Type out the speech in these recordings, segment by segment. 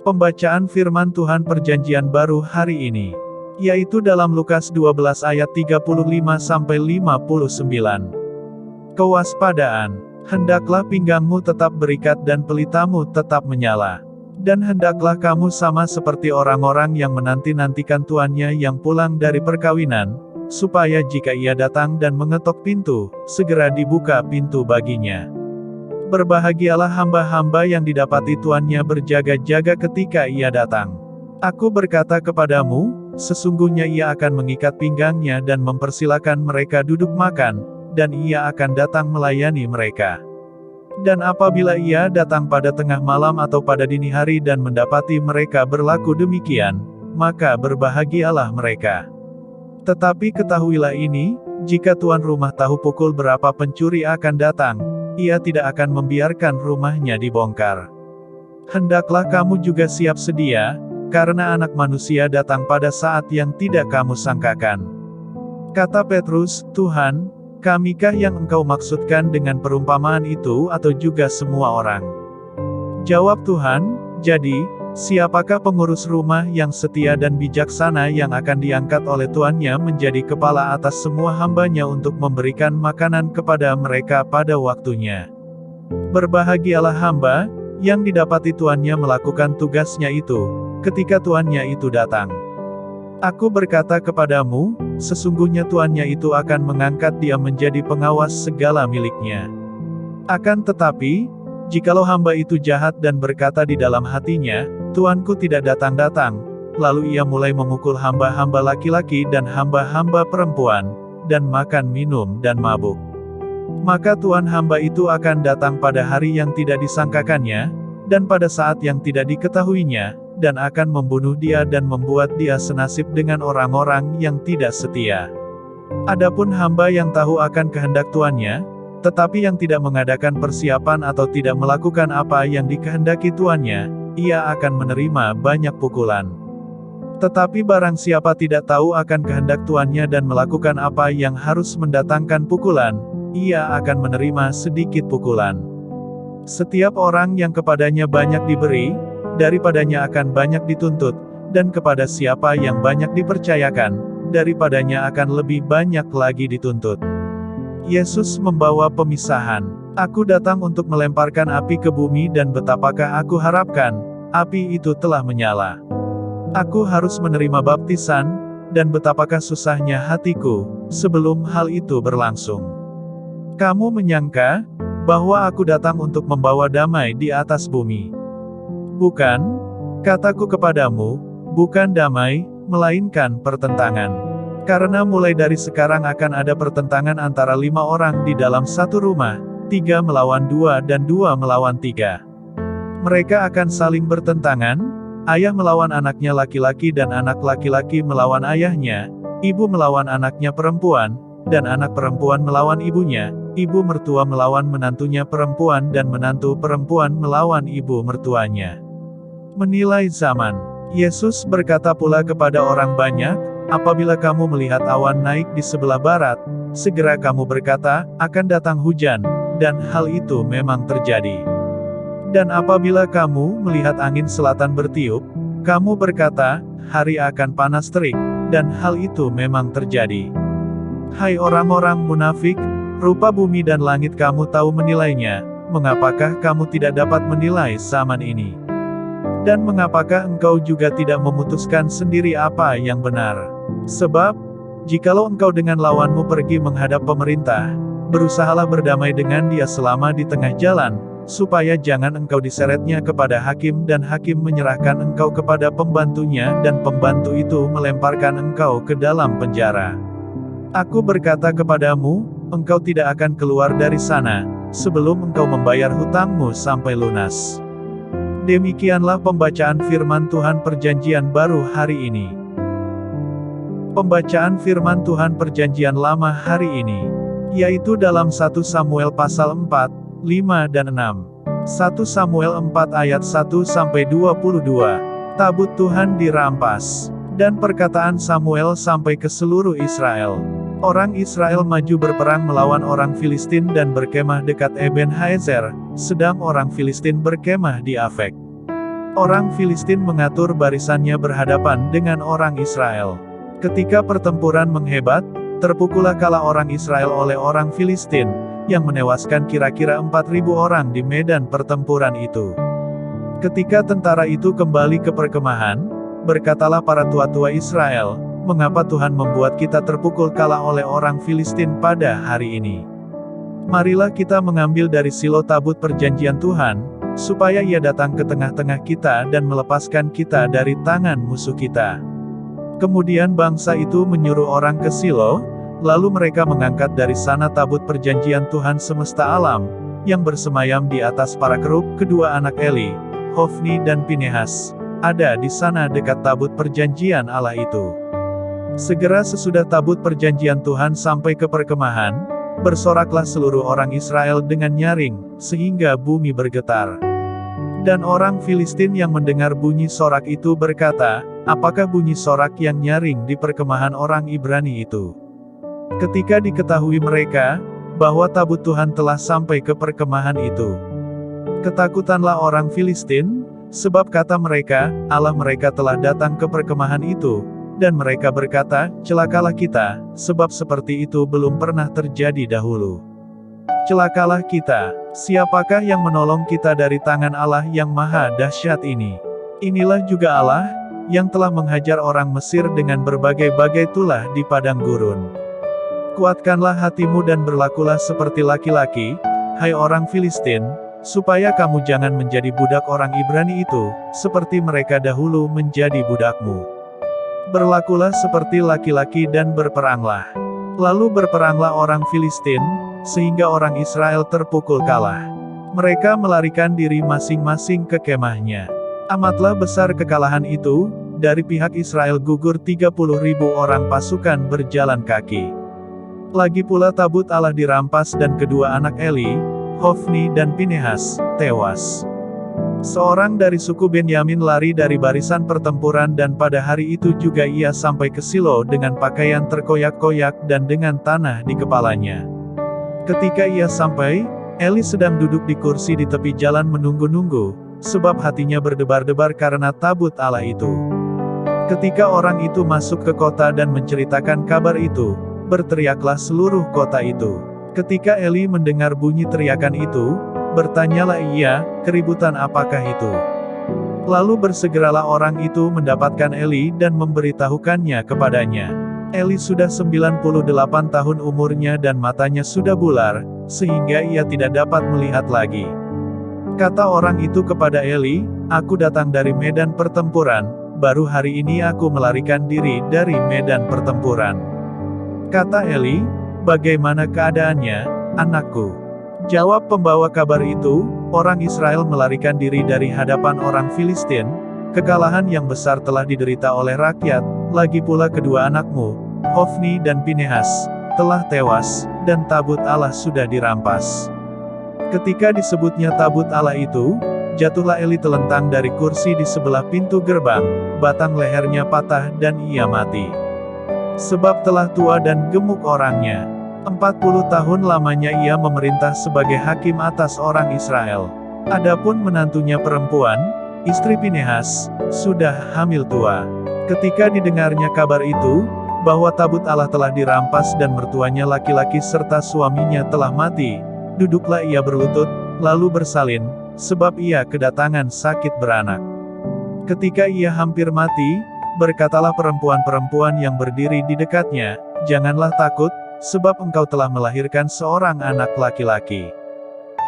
Pembacaan firman Tuhan Perjanjian Baru hari ini, yaitu dalam Lukas 12 ayat 35-59. Kewaspadaan. Hendaklah pinggangmu tetap berikat dan pelitamu tetap menyala. Dan hendaklah kamu sama seperti orang-orang yang menanti-nantikan tuannya yang pulang dari perkawinan, supaya jika ia datang dan mengetok pintu, segera dibuka pintu baginya. Berbahagialah hamba-hamba yang didapati tuannya berjaga-jaga ketika ia datang. Aku berkata kepadamu, sesungguhnya ia akan mengikat pinggangnya dan mempersilakan mereka duduk makan, dan ia akan datang melayani mereka. Dan apabila ia datang pada tengah malam atau pada dini hari dan mendapati mereka berlaku demikian, maka berbahagialah mereka. Tetapi ketahuilah ini, jika tuan rumah tahu pukul berapa pencuri akan datang, ia tidak akan membiarkan rumahnya dibongkar. Hendaklah kamu juga siap sedia, karena Anak Manusia datang pada saat yang tidak kamu sangkakan. Kata Petrus, Tuhan, kamikah yang engkau maksudkan dengan perumpamaan itu atau juga semua orang? Jawab Tuhan, jadi, siapakah pengurus rumah yang setia dan bijaksana yang akan diangkat oleh tuannya menjadi kepala atas semua hambanya untuk memberikan makanan kepada mereka pada waktunya? Berbahagialah hamba, yang didapati tuannya melakukan tugasnya itu, ketika tuannya itu datang. Aku berkata kepadamu, sesungguhnya tuannya itu akan mengangkat dia menjadi pengawas segala miliknya. Akan tetapi, jikalau hamba itu jahat dan berkata di dalam hatinya, tuanku tidak datang-datang, lalu ia mulai memukul hamba-hamba laki-laki dan hamba-hamba perempuan, dan makan minum dan mabuk. Maka tuan hamba itu akan datang pada hari yang tidak disangkakannya, dan pada saat yang tidak diketahuinya, dan akan membunuh dia dan membuat dia senasib dengan orang-orang yang tidak setia. Adapun hamba yang tahu akan kehendak tuannya, tetapi yang tidak mengadakan persiapan atau tidak melakukan apa yang dikehendaki tuannya, ia akan menerima banyak pukulan. Tetapi barang siapa tidak tahu akan kehendak tuannya dan melakukan apa yang harus mendatangkan pukulan, ia akan menerima sedikit pukulan. Setiap orang yang kepadanya banyak diberi, daripadanya akan banyak dituntut, dan kepada siapa yang banyak dipercayakan, daripadanya akan lebih banyak lagi dituntut. Yesus membawa pemisahan. Aku datang untuk melemparkan api ke bumi dan betapakah aku harapkan, api itu telah menyala. Aku harus menerima baptisan, dan betapakah susahnya hatiku, sebelum hal itu berlangsung. Kamu menyangka, bahwa aku datang untuk membawa damai di atas bumi. Bukan, kataku kepadamu, bukan damai, melainkan pertentangan. Karena mulai dari sekarang akan ada pertentangan antara 5 orang di dalam satu rumah, 3 melawan 2 dan 2 melawan 3. Mereka akan saling bertentangan, ayah melawan anaknya laki-laki dan anak laki-laki melawan ayahnya, ibu melawan anaknya perempuan, dan anak perempuan melawan ibunya, ibu mertua melawan menantunya perempuan dan menantu perempuan melawan ibu mertuanya. Menilai zaman. Yesus berkata pula kepada orang banyak, apabila kamu melihat awan naik di sebelah barat, segera kamu berkata, akan datang hujan, dan hal itu memang terjadi. Dan apabila kamu melihat angin selatan bertiup, kamu berkata, hari akan panas terik, dan hal itu memang terjadi. Hai orang-orang munafik, rupa bumi dan langit kamu tahu menilainya, mengapakah kamu tidak dapat menilai zaman ini? Dan mengapakah engkau juga tidak memutuskan sendiri apa yang benar? Sebab, jikalau engkau dengan lawanmu pergi menghadap pemerintah, berusahalah berdamai dengan dia selama di tengah jalan, supaya jangan engkau diseretnya kepada hakim dan hakim menyerahkan engkau kepada pembantunya dan pembantu itu melemparkan engkau ke dalam penjara. Aku berkata kepadamu, engkau tidak akan keluar dari sana, sebelum engkau membayar hutangmu sampai lunas. Demikianlah pembacaan firman Tuhan Perjanjian Baru hari ini. Pembacaan firman Tuhan Perjanjian Lama hari ini, yaitu dalam 1 Samuel pasal 4, 5 dan 6. 1 Samuel 4 ayat 1-22. Tabut Tuhan dirampas. Dan perkataan Samuel sampai ke seluruh Israel. Orang Israel maju berperang melawan orang Filistin dan berkemah dekat Eben Haezer, sedang orang Filistin berkemah di Afek. Orang Filistin mengatur barisannya berhadapan dengan orang Israel. Ketika pertempuran menghebat, terpukullah kala orang Israel oleh orang Filistin, yang menewaskan kira-kira 4.000 orang di medan pertempuran itu. Ketika tentara itu kembali ke perkemahan, berkatalah para tua-tua Israel, "Mengapa Tuhan membuat kita terpukul kalah oleh orang Filistin pada hari ini? Marilah kita mengambil dari Silo tabut perjanjian Tuhan, supaya ia datang ke tengah-tengah kita dan melepaskan kita dari tangan musuh kita." Kemudian bangsa itu menyuruh orang ke Silo, lalu mereka mengangkat dari sana tabut perjanjian Tuhan semesta alam, yang bersemayam di atas para kerub. Kedua anak Eli, Hofni dan Pinehas, ada di sana dekat tabut perjanjian Allah itu. Segera sesudah tabut perjanjian Tuhan sampai ke perkemahan, bersoraklah seluruh orang Israel dengan nyaring, sehingga bumi bergetar. Dan orang Filistin yang mendengar bunyi sorak itu berkata, "Apakah bunyi sorak yang nyaring di perkemahan orang Ibrani itu?" Ketika diketahui mereka, bahwa tabut Tuhan telah sampai ke perkemahan itu, ketakutanlah orang Filistin, sebab kata mereka, Allah mereka telah datang ke perkemahan itu, dan mereka berkata, "Celakalah kita, sebab seperti itu belum pernah terjadi dahulu. Celakalah kita, siapakah yang menolong kita dari tangan Allah yang maha dahsyat ini? Inilah juga Allah, yang telah menghajar orang Mesir dengan berbagai-bagai tulah di padang gurun. Kuatkanlah hatimu dan berlakulah seperti laki-laki, hai orang Filistin, supaya kamu jangan menjadi budak orang Ibrani itu, seperti mereka dahulu menjadi budakmu. Berlakulah seperti laki-laki dan berperanglah." Lalu berperanglah orang Filistin, sehingga orang Israel terpukul kalah. Mereka melarikan diri masing-masing ke kemahnya. Amatlah besar kekalahan itu, dari pihak Israel gugur 30.000 orang pasukan berjalan kaki. Lagi pula tabut Allah dirampas dan kedua anak Eli, Hofni dan Pinehas, tewas. Seorang dari suku Benyamin lari dari barisan pertempuran dan pada hari itu juga ia sampai ke Silo dengan pakaian terkoyak-koyak dan dengan tanah di kepalanya. Ketika ia sampai, Eli sedang duduk di kursi di tepi jalan menunggu-nunggu, sebab hatinya berdebar-debar karena tabut Allah itu. Ketika orang itu masuk ke kota dan menceritakan kabar itu, berteriaklah seluruh kota itu. Ketika Eli mendengar bunyi teriakan itu, bertanyalah ia, "Keributan apakah itu?" Lalu bersegeralah orang itu mendapatkan Eli dan memberitahukannya kepadanya. Eli sudah 98 tahun umurnya dan matanya sudah bular, sehingga ia tidak dapat melihat lagi. Kata orang itu kepada Eli, "Aku datang dari medan pertempuran, baru hari ini aku melarikan diri dari medan pertempuran." Kata Eli, "Bagaimana keadaannya, anakku?" Jawab pembawa kabar itu, "Orang Israel melarikan diri dari hadapan orang Filistin, kekalahan yang besar telah diderita oleh rakyat, lagi pula kedua anakmu, Hofni dan Pinehas, telah tewas, dan tabut Allah sudah dirampas." Ketika disebutnya tabut Allah itu, jatuhlah Eli telentang dari kursi di sebelah pintu gerbang, batang lehernya patah dan ia mati. Sebab telah tua dan gemuk orangnya. 40 tahun lamanya ia memerintah sebagai hakim atas orang Israel. Adapun menantunya perempuan, istri Pinehas, sudah hamil tua. Ketika didengarnya kabar itu, bahwa tabut Allah telah dirampas dan mertuanya laki-laki serta suaminya telah mati, duduklah ia berlutut, lalu bersalin, sebab ia kedatangan sakit beranak. Ketika ia hampir mati, berkatalah perempuan-perempuan yang berdiri di dekatnya, "Janganlah takut, sebab engkau telah melahirkan seorang anak laki-laki."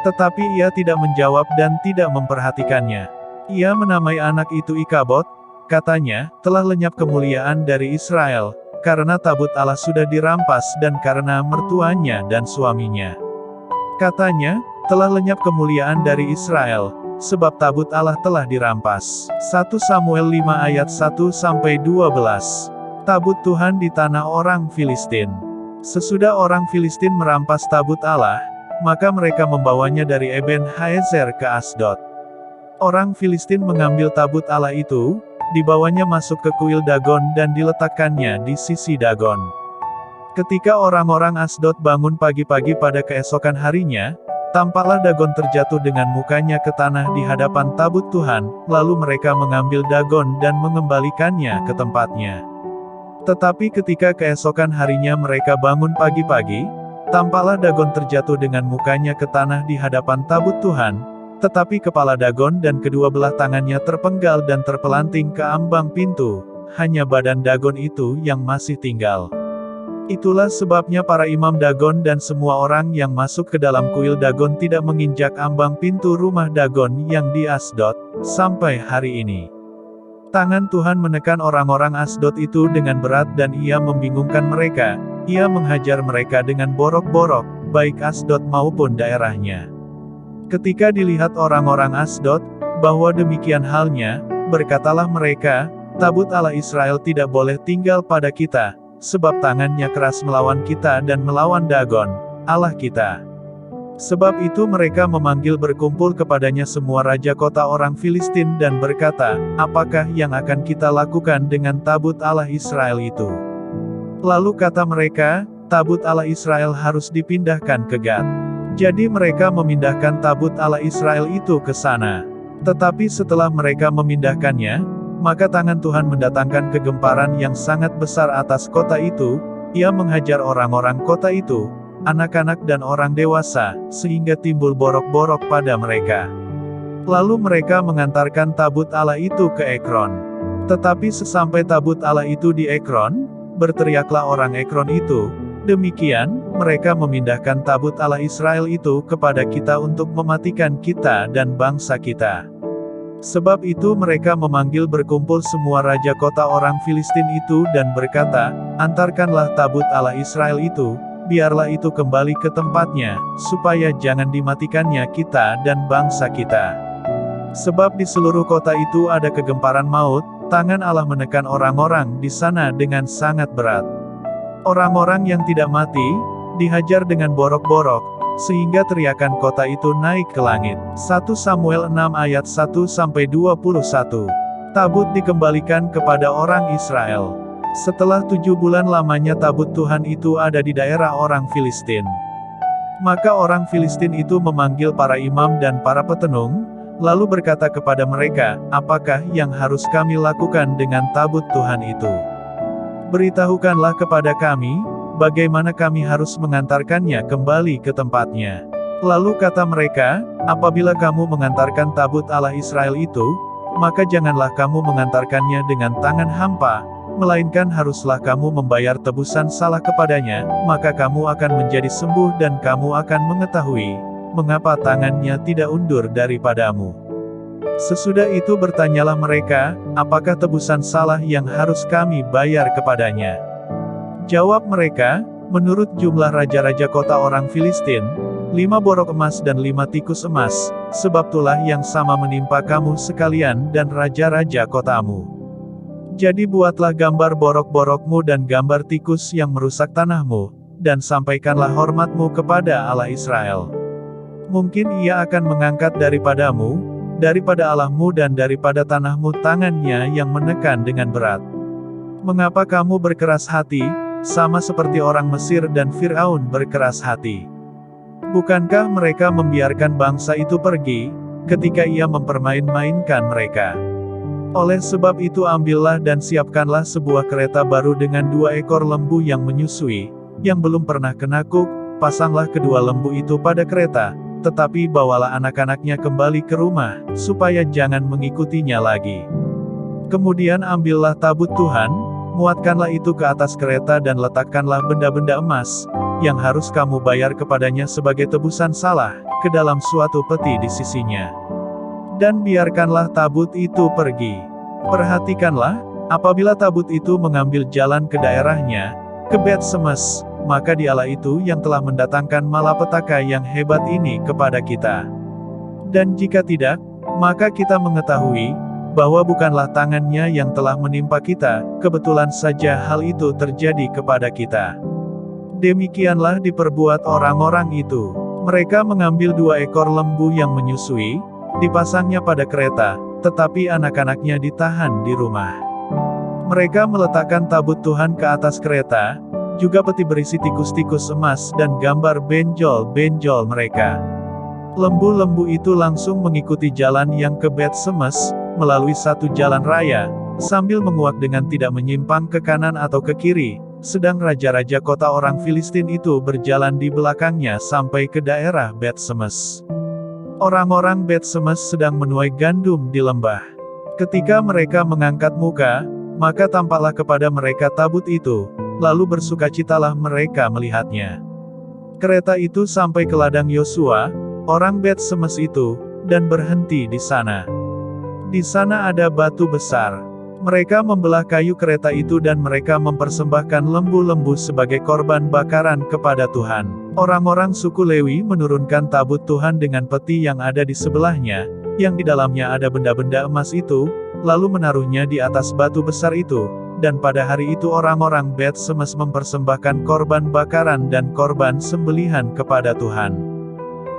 Tetapi ia tidak menjawab dan tidak memperhatikannya. Ia menamai anak itu Ikabod, katanya, "Telah lenyap kemuliaan dari Israel, karena tabut Allah sudah dirampas dan karena mertuanya dan suaminya." Katanya, "Telah lenyap kemuliaan dari Israel, sebab tabut Allah telah dirampas." 1 Samuel 5 ayat 1-12. Tabut Tuhan di tanah orang Filistin. Sesudah orang Filistin merampas tabut Allah, maka mereka membawanya dari Eben Haezer ke Asdod. Orang Filistin mengambil tabut Allah itu, dibawanya masuk ke kuil Dagon dan diletakkannya di sisi Dagon. Ketika orang-orang Asdod bangun pagi-pagi pada keesokan harinya, Tampaklah Dagon terjatuh dengan mukanya ke tanah di hadapan tabut Tuhan, lalu mereka mengambil Dagon dan mengembalikannya ke tempatnya. Tetapi ketika keesokan harinya mereka bangun pagi-pagi, tampaklah Dagon terjatuh dengan mukanya ke tanah di hadapan tabut Tuhan, tetapi kepala Dagon dan kedua belah tangannya terpenggal dan terpelanting ke ambang pintu, hanya badan Dagon itu yang masih tinggal. Itulah sebabnya para imam Dagon dan semua orang yang masuk ke dalam kuil Dagon tidak menginjak ambang pintu rumah Dagon yang di Asdod, sampai hari ini. Tangan Tuhan menekan orang-orang Asdod itu dengan berat dan ia membingungkan mereka, ia menghajar mereka dengan borok-borok, baik Asdod maupun daerahnya. Ketika dilihat orang-orang Asdod, bahwa demikian halnya, berkatalah mereka, tabut Allah Israel tidak boleh tinggal pada kita, sebab tangannya keras melawan kita dan melawan Dagon, Allah kita. Sebab itu mereka memanggil berkumpul kepadanya semua raja kota orang Filistin dan berkata, apakah yang akan kita lakukan dengan tabut Allah Israel itu? Lalu kata mereka, tabut Allah Israel harus dipindahkan ke Gat. Jadi mereka memindahkan tabut Allah Israel itu ke sana. Tetapi setelah mereka memindahkannya, maka tangan Tuhan mendatangkan kegemparan yang sangat besar atas kota itu, ia menghajar orang-orang kota itu, anak-anak dan orang dewasa, sehingga timbul borok-borok pada mereka. Lalu mereka mengantarkan tabut Allah itu ke Ekron. Tetapi sesampai tabut Allah itu di Ekron, berteriaklah orang Ekron itu, demikian, mereka memindahkan tabut Allah Israel itu kepada kita untuk mematikan kita dan bangsa kita. Sebab itu mereka memanggil berkumpul semua raja kota orang Filistin itu dan berkata, antarkanlah tabut Allah Israel itu, biarlah itu kembali ke tempatnya, supaya jangan dimatikannya kita dan bangsa kita. Sebab di seluruh kota itu ada kegemparan maut, tangan Allah menekan orang-orang di sana dengan sangat berat. Orang-orang yang tidak mati, dihajar dengan borok-borok, sehingga teriakan kota itu naik ke langit. 1 Samuel 6 ayat 1-21. Tabut dikembalikan kepada orang Israel. Setelah 7 bulan lamanya tabut Tuhan itu ada di daerah orang Filistin. Maka orang Filistin itu memanggil para imam dan para petenung, lalu berkata kepada mereka, apakah yang harus kami lakukan dengan tabut Tuhan itu? Beritahukanlah kepada kami, bagaimana kami harus mengantarkannya kembali ke tempatnya. Lalu kata mereka, apabila kamu mengantarkan tabut Allah Israel itu, maka janganlah kamu mengantarkannya dengan tangan hampa, melainkan haruslah kamu membayar tebusan salah kepadanya, maka kamu akan menjadi sembuh dan kamu akan mengetahui, mengapa tangannya tidak undur daripadamu. Sesudah itu bertanyalah mereka, apakah tebusan salah yang harus kami bayar kepadanya? Jawab mereka, menurut jumlah raja-raja kota orang Filistin, 5 borok emas dan 5 tikus emas, sebab itulah yang sama menimpa kamu sekalian dan raja-raja kotamu. Jadi buatlah gambar borok-borokmu dan gambar tikus yang merusak tanahmu, dan sampaikanlah hormatmu kepada Allah Israel. Mungkin ia akan mengangkat daripadamu, daripada Allahmu dan daripada tanahmu tangannya yang menekan dengan berat. Mengapa kamu berkeras hati, sama seperti orang Mesir dan Fir'aun berkeras hati? Bukankah mereka membiarkan bangsa itu pergi, ketika ia mempermain-mainkan mereka? Oleh sebab itu ambillah dan siapkanlah sebuah kereta baru dengan 2 ekor lembu yang menyusui, yang belum pernah kenakuk, pasanglah kedua lembu itu pada kereta, tetapi bawalah anak-anaknya kembali ke rumah, supaya jangan mengikutinya lagi. Kemudian ambillah tabut Tuhan, muatkanlah itu ke atas kereta dan letakkanlah benda-benda emas, yang harus kamu bayar kepadanya sebagai tebusan salah, ke dalam suatu peti di sisinya. Dan biarkanlah tabut itu pergi. Perhatikanlah, apabila tabut itu mengambil jalan ke daerahnya, ke Bet Semes, maka dialah itu yang telah mendatangkan malapetaka yang hebat ini kepada kita. Dan jika tidak, maka kita mengetahui, bahwa bukanlah tangannya yang telah menimpa kita, kebetulan saja hal itu terjadi kepada kita. Demikianlah diperbuat orang-orang itu. Mereka mengambil 2 ekor lembu yang menyusui, dipasangnya pada kereta, tetapi anak-anaknya ditahan di rumah. Mereka meletakkan tabut Tuhan ke atas kereta, juga peti berisi tikus-tikus emas dan gambar benjol-benjol mereka. Lembu-lembu itu langsung mengikuti jalan yang ke Bet Semes, melalui satu jalan raya, sambil menguak dengan tidak menyimpang ke kanan atau ke kiri, sedang raja-raja kota orang Filistin itu berjalan di belakangnya sampai ke daerah Bet Semes. Orang-orang Bet Semes sedang menuai gandum di lembah. Ketika mereka mengangkat muka, maka tampaklah kepada mereka tabut itu, lalu bersukacitalah mereka melihatnya. Kereta itu sampai ke ladang Yosua, orang Bet Semes itu, dan berhenti di sana. Di sana ada batu besar. Mereka membelah kayu kereta itu dan mereka mempersembahkan lembu-lembu sebagai korban bakaran kepada Tuhan. Orang-orang suku Lewi menurunkan tabut Tuhan dengan peti yang ada di sebelahnya, yang di dalamnya ada benda-benda emas itu, lalu menaruhnya di atas batu besar itu, dan pada hari itu orang-orang Bet Semes mempersembahkan korban bakaran dan korban sembelihan kepada Tuhan.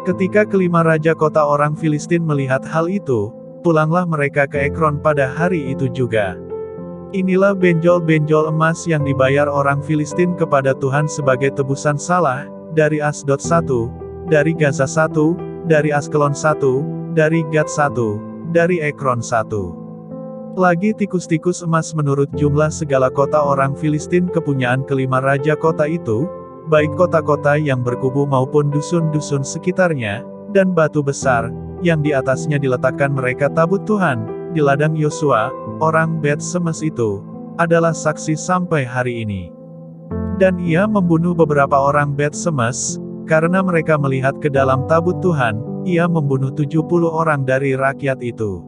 Ketika kelima raja kota orang Filistin melihat hal itu, pulanglah mereka ke Ekron pada hari itu juga. Inilah benjol-benjol emas yang dibayar orang Filistin kepada Tuhan sebagai tebusan salah, dari Asdod 1, dari Gaza 1, dari Askelon 1, dari Gat 1, dari Ekron 1. Lagi tikus-tikus emas menurut jumlah segala kota orang Filistin kepunyaan kelima raja kota itu, baik kota-kota yang berkubu maupun dusun-dusun sekitarnya, dan batu besar, yang di atasnya diletakkan mereka tabut Tuhan, di ladang Yosua, orang Bet Semes itu, adalah saksi sampai hari ini. Dan ia membunuh beberapa orang Bet Semes, karena mereka melihat ke dalam tabut Tuhan, ia membunuh 70 orang dari rakyat itu.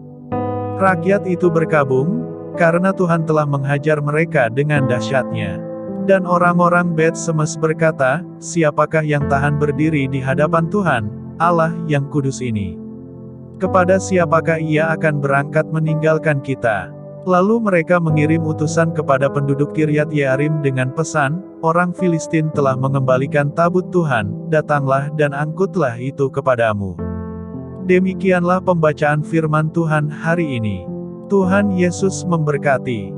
Rakyat itu berkabung, karena Tuhan telah menghajar mereka dengan dahsyatnya. Dan orang-orang Bet Semes berkata, siapakah yang tahan berdiri di hadapan Tuhan, Allah yang kudus ini? Kepada siapakah ia akan berangkat meninggalkan kita? Lalu mereka mengirim utusan kepada penduduk Kiryat Yearim dengan pesan, orang Filistin telah mengembalikan tabut Tuhan, datanglah dan angkutlah itu kepadamu. Demikianlah pembacaan firman Tuhan hari ini. Tuhan Yesus memberkati.